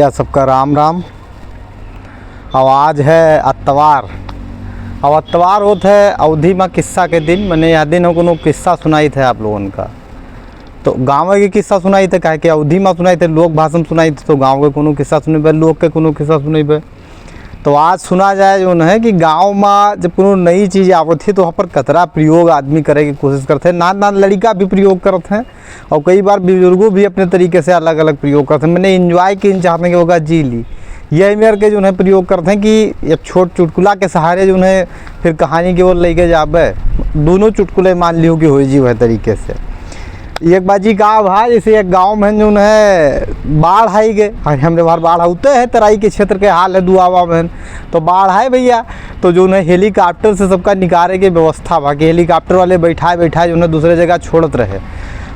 भैया सबका राम राम। और आज है अतवार। और अतवार होता है अवधि में किस्सा के दिन। मैंने यह दिन को किस्सा सुनाई थे आप लोगों का। तो गाँव के किस्सा सुनाई थे, कहे कि अवधि में सुनाई थे, लोक भाषण सुनाई थे। तो गाँव के कोनो किस्सा सुने, लोक के कोनो किस्सा सुने। तो आज सुना जाए जो है कि गांव में जब कोनो नई चीज़ आवत है तो वहाँ पर कतरा प्रयोग आदमी करे की कोशिश करते हैं। नान लड़का भी प्रयोग करते हैं और कई बार बुजुर्गों भी अपने तरीके से अलग अलग प्रयोग करते हैं। मैंने इन्जॉय की चाहते हैं कि होगा जी ली, यही मेरे के जो है प्रयोग करते हैं कि एक छोट चुटकुला के सहारे जो है फिर कहानी की ओर लेके जाबे। दोनों चुटकुले मान लियो कि हो जी वह तरीके से। एक बाजी कहा भाई, जैसे एक गांव में जो है बाढ़ आई गए। हमने बाहर बाढ़ आते है, तराई के क्षेत्र के हाल है दुआवा में। तो बाढ़ आए भैया, तो जो है हेलीकॉप्टर से सबका निकाले की व्यवस्था बा कि हेलीकॉप्टर वाले बैठाए जो है दूसरे जगह छोड़त रहे।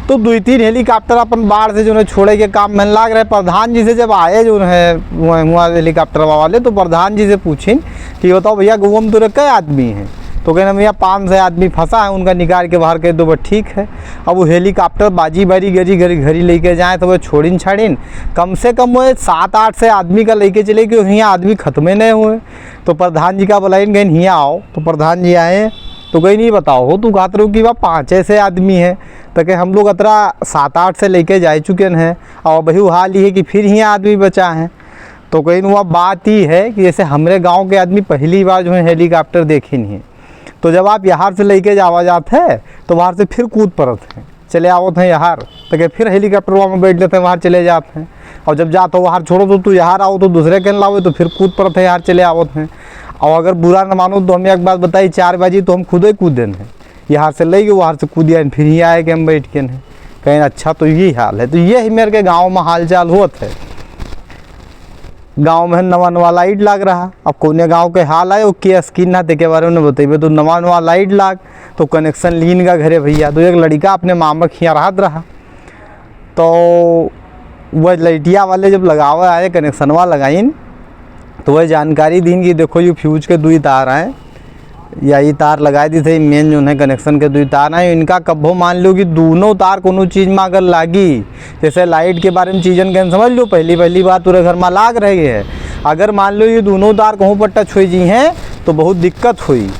तो 2-3 हेलीकॉप्टर अपन बाढ़ से जो है छोड़े के काम में लाग रहे। प्रधान जी से जब आए जो है वहाँ हेलीकॉप्टर वाले, तो प्रधान जी से पूछें कि बताओ भैया गाँव में तो कै आदमी हैं। तो कहना भैया 500 आदमी फंसा है, उनका निकाल के बाहर कर दो। बस ठीक है। अब वो हेलीकॉप्टर बाजी बारी घरी लेके जाए तो वो छोड़िन छाड़िन कम से कम वो 7-8 से आदमी का लेके चले कि यहाँ आदमी खत्म नहीं हुए। तो प्रधान जी का बुलाइन गए यहाँ आओ। तो प्रधान जी आए तो कहीं नहीं बताओ हो तू कहते रहो कि वह 5 से आदमी है। तो कहे हम लोग अतरा 7-8 से लेके जा चुके हैं और वही हाल ही है कि फिर यहाँ आदमी बचा है। तो कहीं वह बात ही है कि जैसे हमारे गाँव के आदमी पहली बार जो है हेलीकॉप्टर देखे नहीं है। तो जब आप यहाँ से लेके जावा जाते हैं तो वहाँ से फिर कूद पड़ते हैं, चले आवत हैं यहाँ। तो क्या फिर हेलीकॉप्टर में बैठ लेते हैं, वहाँ चले जाते हैं। और जब जाते हो वहाँ छोड़ो तो तू यहाँ आओ तो दूसरे के लाओ, तो फिर कूद पड़ते हैं, यहाँ चले आवत हैं। और अगर बुरा न मानो तो हमें एक बात बताई, 4 बजे तो हम खुद ही कूदे हैं। यहाँ से ले गए वहाँ से कूदिया, फिर ही आए कि हम बैठ के हैं कहीं। अच्छा तो यही हाल है। तो ये ही मेरे के गाँव में हाल चाल होता है। गांव में नवा लाइट लाग रहा। अब कोने गांव के हाल आए के स्कीन ना के बारे में बतेबे। तो नवा लाइट लाग तो कनेक्शन लीन का घरे भैया। तो एक लड़का अपने मामा खिया रहा। तो वह लाइटिया वाले जब लगावे आए कनेक्शनवा लगाइन तो वह जानकारी दीन कि देखो ये फ्यूज के 2 तार आए या ये तार लगा दी थे मेन जो है कनेक्शन के 2 तार आए। इनका कब्बो मान लो कि दोनों तार कोनो चीज़ में अगर लागी, जैसे लाइट के बारे में चीज़न के समझ लो, पहली बार पूरे घर में लाग रही है। अगर मान लो ये दोनों तार कहूँ पर टच हो जी हैं तो बहुत दिक्कत हुई।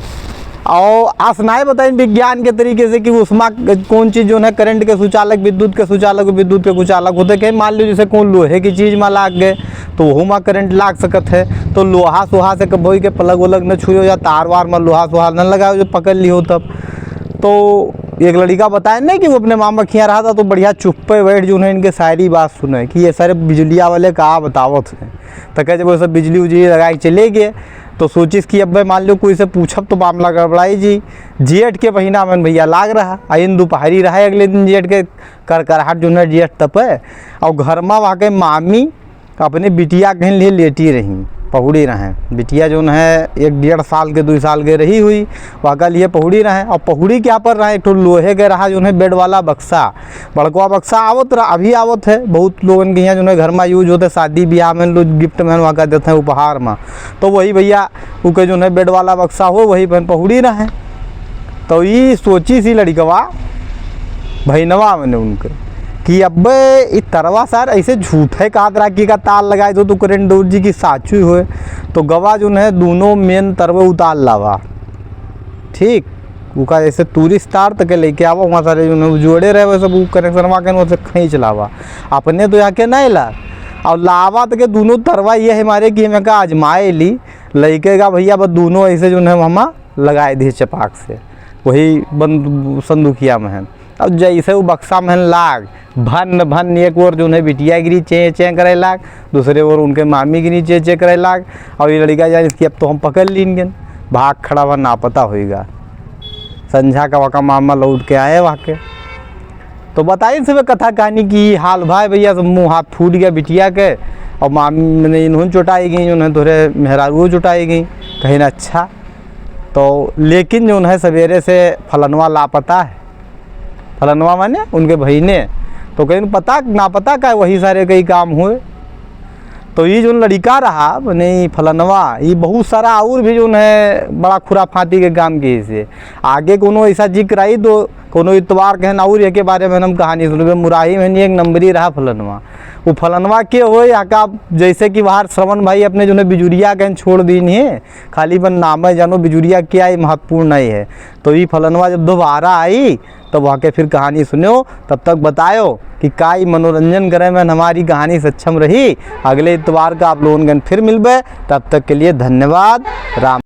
और आसनाएँ बताएं विज्ञान के तरीके से कि उसमें कौन चीज़ जो है करंट के सुचालक, विद्युत के कुचालक होते कि मान लो जैसे कौन लोहे की चीज़ में लाग गए तो वह में करंट लाग सकत है। तो लोहा सोहा से कभी के पलग वलग न छुओ या तार वार में लोहा सोहा न लगाओ जो पकड़ लियो तब। तो एक लड़का बताए नहीं कि वो अपने मामा खिया रहा था। तो बढ़िया चुप पे बैठ जो है इनके शायरी बात सुने कि ये सारे बिजलिया वाले कहा बतावत हैं। तो कहे जब वो सब बिजली उजली लगा के चले गए तो सोचिस कि अब मान लो कोई से पूछब तो मामला गड़बड़ाई जी। जेठ के महीना में भैया लाग रहा। आइन दोपहरी रहा अगले दिन जेठ के करकराहट जो है जेठ तपे। और घर में वहाँ के मामी अपने बिटिया के लिए लेटी रही, पहुड़ी रहें। बिटिया जो है 1-1.5 साल के 2 साल के रही हुई, वहाँ का लिए पहुड़ी रहें। और पहुड़ी क्या पर रहे, एक तो लोहे के रहा जो है बेड वाला बक्सा, बड़कवा बक्सा आवत रहा, अभी आवत है। बहुत लोगों के यहाँ जो है घर में यूज होते, शादी ब्याह में लोग गिफ्ट में वहाँ का देते हैं उपहार में। तो वही भैया उनके जो है बेड वाला बक्सा हो वही पहन पहुड़ी रहें। तो ये सोची सी लड़कवा भैनवा मैंने उनके कि अब इस तरवा सर ऐसे झूठे कात राखी का तार लगाए दो तो करेंट दूर जी की साचू हुए। तो गवा जो है दोनों मेन तरवे उतार लावा, ठीक उका ऐसे टूरिस्ट तार तक लेके आवा। वहाँ सारे जो है जोड़े रहे वैसे वो कनेक्शन वहाँ के वैसे खींच लावा। अपने तो यहाँ के नहीं ला और लावा तक दोनों तरवा ये हमारे कि हमें का आजमाए ली लैके का भैया बस दोनों ऐसे जो है हम लगाए दिए चपाक से वही बंद संदूकिया में है। अब जैसे वो बक्सा में लाग भन एक ओर जो है बिटिया गिरी चे करे लाग, दूसरे ओर उनके मामी गिरी चे करे लाग। और ये लड़का जाए इसकी अब तो हम पकड़ लेंगे, भाग खड़ा हुआ ना पता होएगा। संझा का वका मामा लौट के आए वहाँ के। तो बताइए सब कथा कहानी की हाल भाई भैया सब मुँह हाथ फूट गया बिटिया के। और मामी ने इन्होंने चुटाई गई, जो है थोड़े मेहरारू चुटाई गई कहीं ना। अच्छा तो लेकिन जो है सवेरे से फलनवा लापता है। फलनवा माने उनके भाई ने तो कहीं पता ना पता का वही सारे कई काम हुए। तो ये जो लड़का रहा मने फलनवा, ये बहुत सारा और भी जो है बड़ा खुराफाती के काम के से आगे कोनो ऐसा जिक्र आई तो कोनो इतवार कहन और एक के बारे में हम कहानी सुनबे। मुराही में एक नंबरी रहा फलनवा। वो फलनवा के हो का जैसे कि बाहर श्रवण भाई अपने जो है बिजुरिया कहन छोड़ दी नहीं है, खाली बन नाम है, जानो बिजुरिया क्या है महत्वपूर्ण नहीं है। तो ये फलनवा जब दोबारा आई तो वहाँ के फिर कहानी सुनो, तब तक बतायो कि काई मनोरंजन करे में हमारी कहानी सक्षम रही। अगले इतवार का आप लोगों फिर मिलबे, तब तक के लिए धन्यवाद। राम।